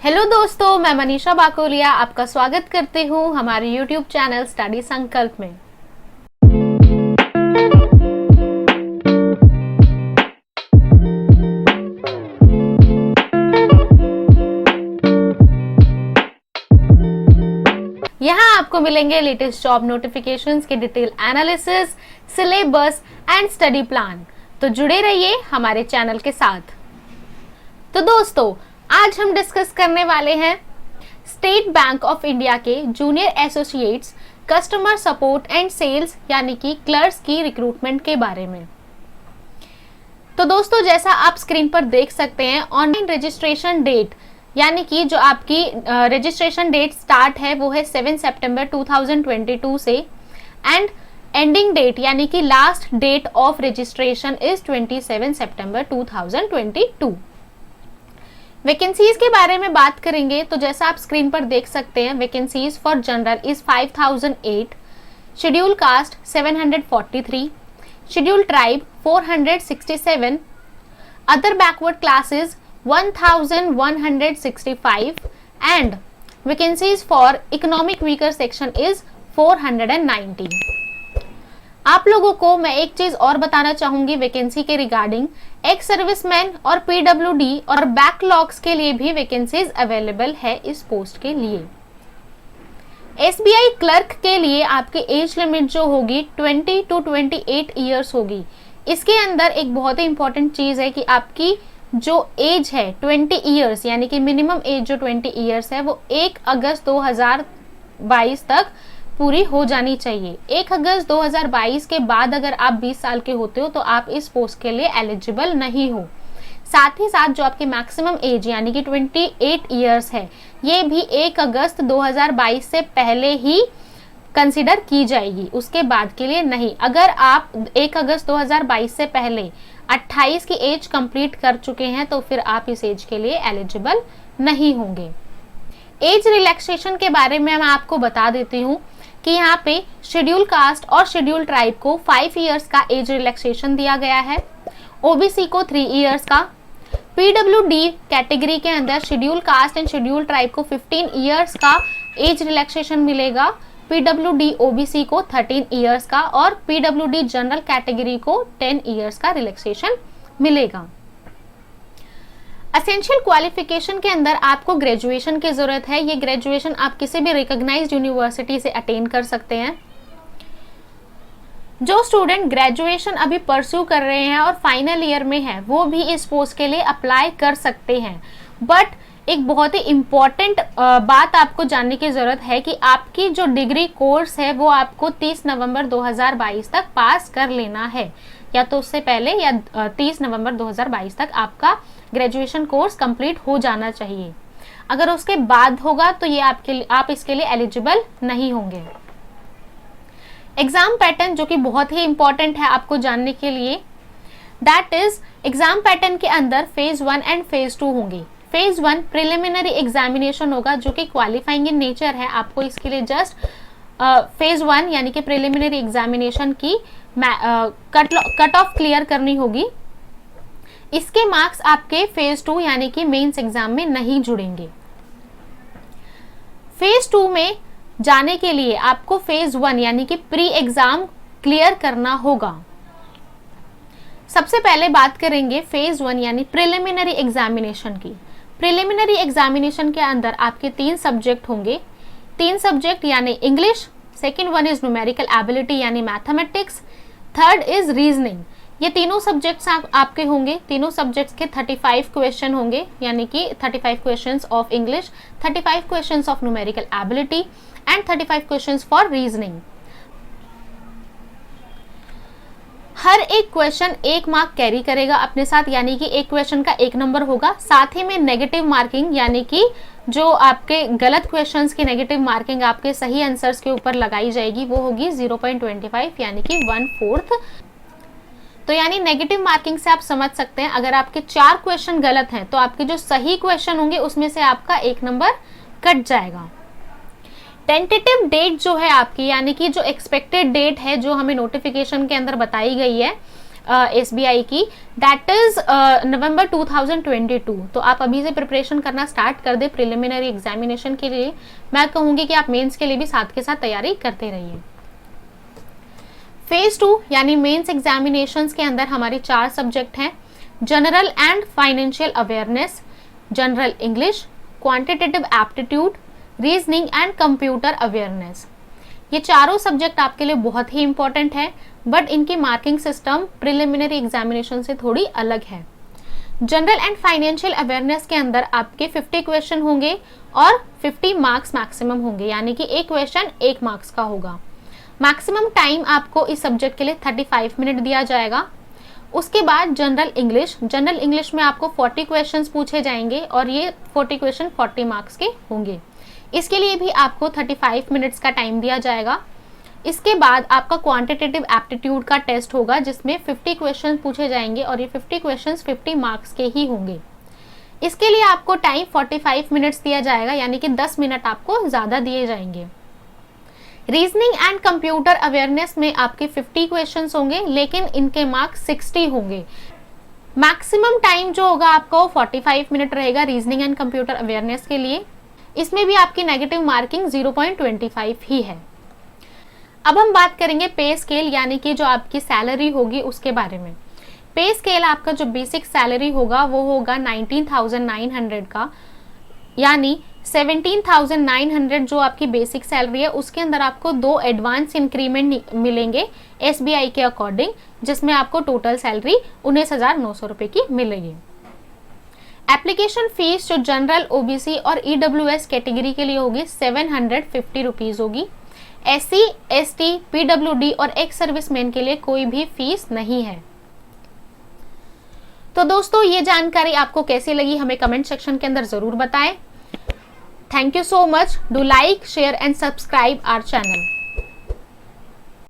Hello दोस्तों, मैं मनीषा बाकोलिया आपका स्वागत करती हूँ हमारे YouTube चैनल स्टडी संकल्प में। यहाँ आपको मिलेंगे लेटेस्ट जॉब नोटिफिकेशंस के detail analysis, syllabus and study plan. तो जुड़े रहिए हमारे चैनल के साथ। तो दोस्तों, आज हम डिस्कस करने वाले हैं स्टेट बैंक ऑफ इंडिया के junior associates customer support and sales यानी कि क्लर्क्स की रिक्रूटमेंट के बारे में। तो दोस्तों, जैसा आप स्क्रीन पर देख सकते हैं, ऑनलाइन रजिस्ट्रेशन डेट यानी कि जो आपकी रजिस्ट्रेशन डेट स्टार्ट है वो है 7 सितंबर 2022 से एंड एंडिंग डेट यानी कि last date of registration is 27 सितंबर 2022। वैकेंसीज के बारे में बात करेंगे तो जैसा आप स्क्रीन पर देख सकते हैं, vacancies for general is 5008, schedule caste 743, schedule tribe 467, other backward classes 1165 and vacancies for economic weaker section is 490। आप लोगों को मैं एक चीज और बताना चाहूंगी वैकेंसी के रिगार्डिंग, एक्स सर्विसमैन और पीडब्ल्यूडी और बैकलॉग्स के लिए भी वैकेंसीज अवेलेबल है इस पोस्ट के लिए। एसबीआई क्लर्क के लिए आपकी एज लिमिट जो होगी 20 to 28 ईयर्स होगी। इसके अंदर एक बहुत ही इंपॉर्टेंट चीज है कि आपकी जो एज है 20 ईयर्स यानी कि मिनिमम एज जो 20 ईयर्स है वो 1 अगस्त 2022 तक पूरी हो जानी चाहिए। 1 अगस्त 2022 के बाद अगर आप 20 साल के होते हो तो आप इस पोस्ट के लिए एलिजिबल नहीं हो। साथ ही साथ जो आपकी मैक्सिमम एज यानी कि 28 ईयर्स है, ये भी 1 अगस्त 2022 से पहले ही कंसिडर की जाएगी, उसके बाद के लिए नहीं। अगर आप 1 अगस्त 2022 से पहले 28 की एज कंप्लीट कर चुके हैं तो फिर आप इस एज के लिए एलिजिबल नहीं होंगे। एज रिलैक्सेशन के बारे में मैं आपको बता देती हूँ कि यहाँ पे शेड्यूल कास्ट और शेड्यूल ट्राइब को 5 इयर्स का एज रिलैक्सेशन दिया गया है, ओबीसी को 3 इयर्स का, पीडब्ल्यूडी कैटेगरी के अंदर schedule caste and schedule tribe को 15 इयर्स का एज रिलैक्सेशन मिलेगा, पीडब्ल्यूडी ओबीसी को 13 इयर्स का और पीडब्ल्यूडी जनरल कैटेगरी को 10 इयर्स का रिलैक्सेशन मिलेगा। एसेंशियल क्वालिफिकेशन के अंदर आपको ग्रेजुएशन की जरूरत है। ये ग्रेजुएशन आप किसी भी रिकॉग्नाइज्ड यूनिवर्सिटी से अटेन कर सकते हैं। जो स्टूडेंट ग्रेजुएशन अभी परस्यू कर रहे हैं और फाइनल ईयर में है वो भी इस पोस्ट के लिए अप्लाई कर सकते हैं। बट एक बहुत ही इम्पॉर्टेंट बात आपको जानने की जरूरत है कि आपकी जो डिग्री कोर्स है वो आपको 30 नवंबर 2022 तक पास कर लेना है, या तो उससे पहले या 30 नवंबर 2022 तक आपका ग्रेजुएशन कोर्स कंप्लीट हो जाना चाहिए। अगर उसके बाद होगा तो ये आप इसके लिए एलिजिबल नहीं होंगे। एग्जाम पैटर्न जो कि बहुत ही इंपॉर्टेंट है आपको जानने के लिए, दैट इज एग्जाम पैटर्न के अंदर फेज 1 एंड फेज 2 होंगे। फेज 1 प्रिलिमिनरी एग्जामिनेशन होगा जो कि क्वालिफाइंग इन नेचर है। आपको इसके लिए जस्ट फेज 1 यानी कि प्रिलिमिनरी एग्जामिनेशन की कट ऑफ क्लियर करनी होगी। इसके मार्क्स आपके फेज 2 यानी कि मेंस एग्जाम में नहीं जुड़ेंगे। फेज 2 में जाने के लिए आपको फेज 1 यानी कि प्री एग्जाम क्लियर करना होगा। सबसे पहले बात करेंगे फेज 1 यानी प्रिलिमिनरी एग्जामिनेशन की। प्रिलिमिनरी एग्जामिनेशन के अंदर आपके 3 सब्जेक्ट होंगे। 3 सब्जेक्ट यानी English, second one is numerical ability यानी मैथमेटिक्स, थर्ड इज रीजनिंग। ये तीनों सब्जेक्ट्स आपके होंगे। तीनों सब्जेक्ट्स के 35 क्वेश्चन होंगे यानी कि 35 questions of English, 35 questions of numerical ability and 35 questions for reasoning. हर एक क्वेश्चन 1 मार्क कैरी करेगा अपने साथ, यानी कि एक क्वेश्चन का 1 नंबर होगा। साथ ही में नेगेटिव मार्किंग यानी कि जो आपके गलत क्वेश्चंस की नेगेटिव मार्किंग आपके सही आंसर्स के ऊपर लगाई जाएगी वो होगी 0.25 यानी कि 1/4। तो यानी नेगेटिव मार्किंग से आप समझ सकते हैं अगर आपके 4 क्वेश्चन गलत हैं तो आपके जो सही क्वेश्चन होंगे उसमें से आपका 1 नंबर कट जाएगा। टेंटेटिव डेट जो है आपकी यानी कि जो एक्सपेक्टेड डेट है जो हमें नोटिफिकेशन के अंदर बताई गई है SBI की, दैट इज नवंबर 2022। तो आप अभी से प्रिपरेशन करना स्टार्ट कर दे प्रिलिमिनरी एग्जामिनेशन के लिए। मैं कहूंगी कि आप मेंस के लिए भी साथ के साथ तैयारी करते रहिए। फेज 2 यानी मेंस एग्जामिनेशंस के अंदर हमारे 4 सब्जेक्ट हैं, general and financial awareness, general English, quantitative aptitude, reasoning and computer awareness. ये चारों सब्जेक्ट आपके लिए बहुत ही इंपॉर्टेंट है, बट इनकी मार्किंग सिस्टम प्रिलिमिनरी एग्जामिनेशन से थोड़ी अलग है। जनरल एंड फाइनेंशियल अवेयरनेस के अंदर आपके 50 क्वेश्चन होंगे और 50 मार्क्स मैक्सिमम होंगे, यानी कि एक क्वेश्चन 1 मार्क्स का होगा। मैक्सिमम टाइम आपको इस सब्जेक्ट के लिए 35 मिनट दिया जाएगा। उसके बाद जनरल इंग्लिश में आपको 40 क्वेश्चंस पूछे जाएंगे और ये 40 क्वेश्चन 40 मार्क्स के होंगे। इसके लिए भी आपको 35 मिनट्स का टाइम दिया जाएगा। इसके बाद आपका क्वांटिटेटिव एप्टीट्यूड का टेस्ट होगा, जिसमें 50 क्वेश्चन पूछे जाएंगे और ये 50 क्वेश्चंस 50 मार्क्स के ही होंगे। इसके लिए आपको टाइम 45 मिनट्स दिया जाएगा, यानी कि 10 मिनट आपको ज़्यादा दिए जाएंगे। रीजनिंग एंड कंप्यूटर अवेयरनेस में आपके 50 क्वेश्चंस होंगे, लेकिन इनके मार्क्स 60 होंगे। मैक्सिमम टाइम जो होगा आपका वो 45 मिनट रहेगा रीजनिंग एंड कंप्यूटर अवेयरनेस के लिए। इसमें भी आपकी नेगेटिव मार्किंग 0.25 ही है। अब हम बात करेंगे पे स्केल, यानी कि जो आपकी सैलरी होगी उसके बारे में। पे स्केल आपका जो बेसिक सैलरी होगा वो होगा 19,900 का, यानी 17,900 जो आपकी बेसिक सैलरी है उसके अंदर आपको 2 एडवांस इंक्रीमेंट मिलेंगे SBI के अकॉर्डिंग, जिसमें आपको टोटल सैलरी 19,900 रुपए की मिलेगी। एप्लीकेशन फीस जो जनरल, OBC और EWS कैटेगरी के लिए होगी 750 रुपीज होगी। SC, ST, PWD और एक्स सर्विसमैन के लिए कोई भी फीस नहीं है। तो दोस्तों ये जानकारी आपको कैसी लगी हमें कमेंट सेक्शन के अंदर जरूर बताएं। Thank you so much. Do like, share and subscribe our channel.